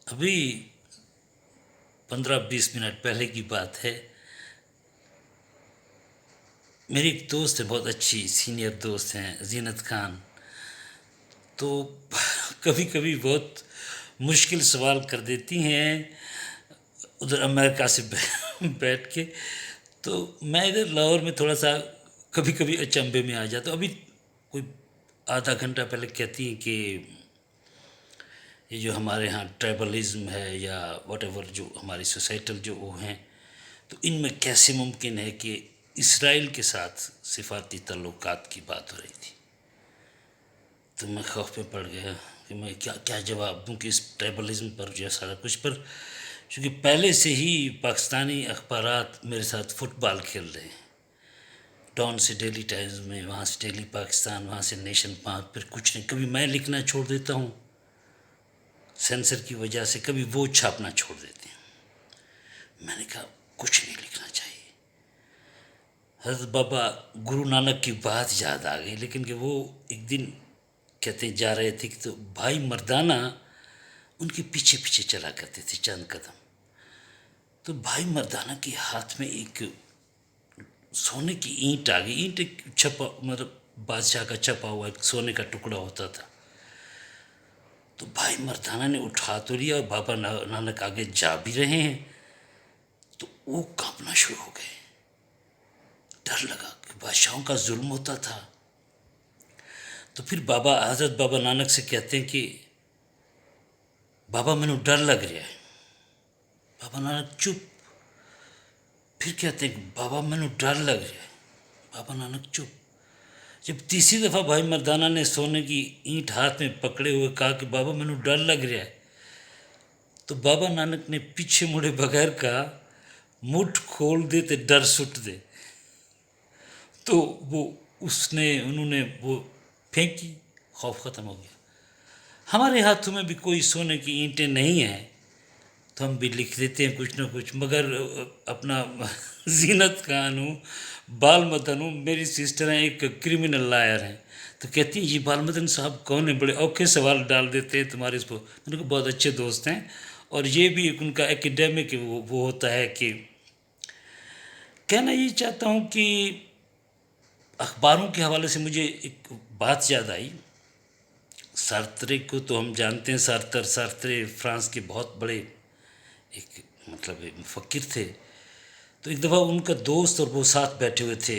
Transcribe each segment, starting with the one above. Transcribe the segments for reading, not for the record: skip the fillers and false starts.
ابھی 15-20 منٹ پہلے کی بات ہے. میری ایک دوست ہے، بہت اچھی سینئر دوست ہیں، زینت خان. تو کبھی کبھی بہت مشکل سوال کر دیتی ہیں ادھر امریکہ سے بیٹھ کے. تو میں ادھر لاہور میں تھوڑا سا کبھی کبھی اچنبے میں آ جاتا ہوں. ابھی کوئی آدھا گھنٹہ پہلے کہتی ہیں کہ یہ جو ہمارے ہاں ٹرائبلزم ہے یا واٹ ایور جو ہماری سوسائٹل جو وہ ہیں، تو ان میں کیسے ممکن ہے کہ اسرائیل کے ساتھ سفارتی تعلقات کی بات ہو رہی تھی. تو میں خوف میں پڑ گیا کہ میں کیا جواب دوں کہ اس ٹرائبلزم پر جو سارا کچھ پر، چونکہ پہلے سے ہی پاکستانی اخبارات میرے ساتھ فٹ بال کھیل رہے ہیں. ڈان سے ڈیلی ٹائمز میں، وہاں سے ڈیلی پاکستان، وہاں سے نیشن 5، پھر کچھ نہیں. کبھی میں لکھنا چھوڑ دیتا ہوں سینسر کی وجہ سے، کبھی وہ چھاپنا چھوڑ دیتے ہیں. میں نے کہا کچھ نہیں لکھنا چاہیے. حضرت بابا گرو نانک کی بات یاد آ گئی، لیکن کہ وہ ایک دن کہتے جا رہے تھے کہ تو بھائی مردانہ ان کے پیچھے پیچھے چلا کرتے تھے چند قدم. تو بھائی مردانہ کے ہاتھ میں ایک سونے کی اینٹ آ گئی. اینٹ ایک چھپا، مطلب بادشاہ کا چھپا ہوا ایک سونے کا ٹکڑا ہوتا تھا. تو بھائی مردانہ نے اٹھا تو لیا، اور بابا نانک آگے جا بھی رہے ہیں تو وہ کانپنا شروع ہو گئے. ڈر لگا کہ بادشاہوں کا ظلم ہوتا تھا. تو پھر حضرت بابا نانک سے کہتے ہیں کہ بابا مینوں ڈر لگ رہا ہے. بابا نانک چپ. پھر کہتے ہیں کہ بابا مینوں ڈر لگ رہا ہے. بابا نانک چپ. جب تیسری دفعہ بھائی مردانہ نے سونے کی اینٹ ہاتھ میں پکڑے ہوئے کہا کہ بابا مینوں ڈر لگ رہا ہے، تو بابا نانک نے پیچھے مڑے بغیر کہا مٹھ کھول دے تے ڈر سٹ دے. تو وہ انہوں نے وہ پھینکی، خوف ختم ہو گیا. ہمارے ہاتھوں میں بھی کوئی سونے کی اینٹیں نہیں ہیں تو ہم بھی لکھ دیتے ہیں کچھ نہ کچھ. مگر اپنا زینت خان ہوں، بال مدن ہوں، میری سسٹر ہیں ایک کرمنل لائر ہیں. تو کہتی ہیں یہ بال مدن صاحب کون ہیں، بڑے اوکھے سوال ڈال دیتے ہیں تمہارے اس پر. میں نے کہا بہت اچھے دوست ہیں، اور یہ بھی ان کا ایکیڈیمک وہ ہوتا ہے. کہ کہنا یہ چاہتا ہوں کہ اخباروں کے حوالے سے مجھے ایک بات یاد آئی. سارترے کو تو ہم جانتے ہیں، سارترے فرانس کے بہت بڑے ایک مطلب مفکر تھے. تو ایک دفعہ ان کا دوست اور وہ ساتھ بیٹھے ہوئے تھے،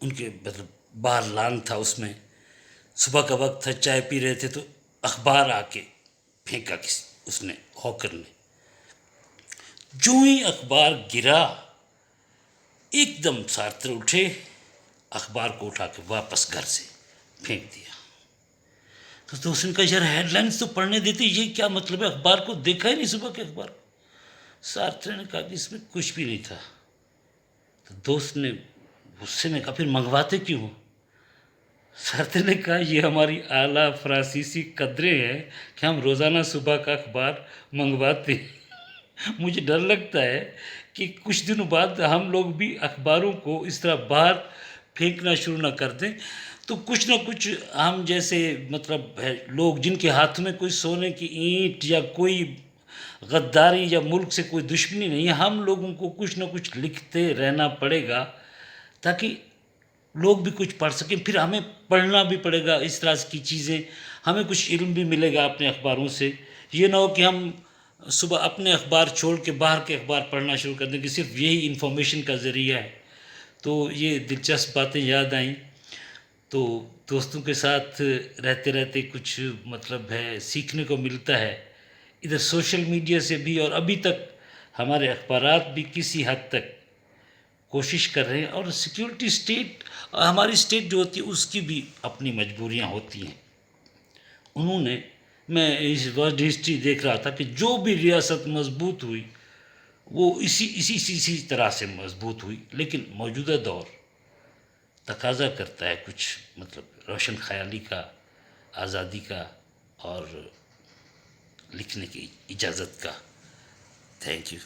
ان کے مطلب باہر لان تھا، اس میں صبح کا وقت تھا، چائے پی رہے تھے. تو اخبار آ کے پھینکا اس نے، ہاکر نے. جو ہی اخبار گرا ایک دم سارترے اٹھے، اخبار کو اٹھا کے واپس گھر سے پھینک دیا. تو دوست نے کہا یار ہیڈ لائنز تو پڑھنے دیتے، یہ کیا مطلب ہے، اخبار کو دیکھا ہی نہیں صبح کے اخبار کو. سارترے نے کہا کہ اس میں کچھ بھی نہیں تھا. تو دوست نے غصے میں کہا پھر منگواتے کیوں ہو؟ سارترے نے کہا یہ ہماری اعلیٰ فرانسیسی قدریں ہیں کہ ہم روزانہ صبح کا اخبار منگواتے ہیں. مجھے ڈر لگتا ہے کہ کچھ دنوں بعد ہم لوگ بھی اخباروں کو اس طرح باہر پھینکنا شروع نہ کر دیں، تو کچھ نہ کچھ ہم جیسے مطلب ہے لوگ جن کے ہاتھ میں کوئی سونے کی اینٹ یا کوئی غداری یا ملک سے کوئی دشمنی نہیں ہے، ہم لوگوں کو کچھ نہ کچھ لکھتے رہنا پڑے گا تاکہ لوگ بھی کچھ پڑھ سکیں. پھر ہمیں پڑھنا بھی پڑے گا اس طرح کی چیزیں، ہمیں کچھ علم بھی ملے گا اپنے اخباروں سے. یہ نہ ہو کہ ہم صبح اپنے اخبار چھوڑ کے باہر کے اخبار پڑھنا شروع کر دیں کہ صرف یہی انفارمیشن کا ذریعہ ہے. تو یہ دلچسپ باتیں یاد آئیں. تو دوستوں کے ساتھ رہتے رہتے کچھ مطلب ہے سیکھنے کو ملتا ہے، ادھر سوشل میڈیا سے بھی. اور ابھی تک ہمارے اخبارات بھی کسی حد تک کوشش کر رہے ہیں. اور سیکیورٹی اسٹیٹ، ہماری اسٹیٹ جو ہوتی ہے اس کی بھی اپنی مجبوریاں ہوتی ہیں. انہوں نے، میں اس ورلڈ ہسٹری دیکھ رہا تھا کہ جو بھی ریاست مضبوط ہوئی وہ اسی طرح سے مضبوط ہوئی. لیکن موجودہ دور تقاضا کرتا ہے کچھ مطلب روشن خیالی کا، آزادی کا، اور لکھنے کی اجازت کا. Thank you.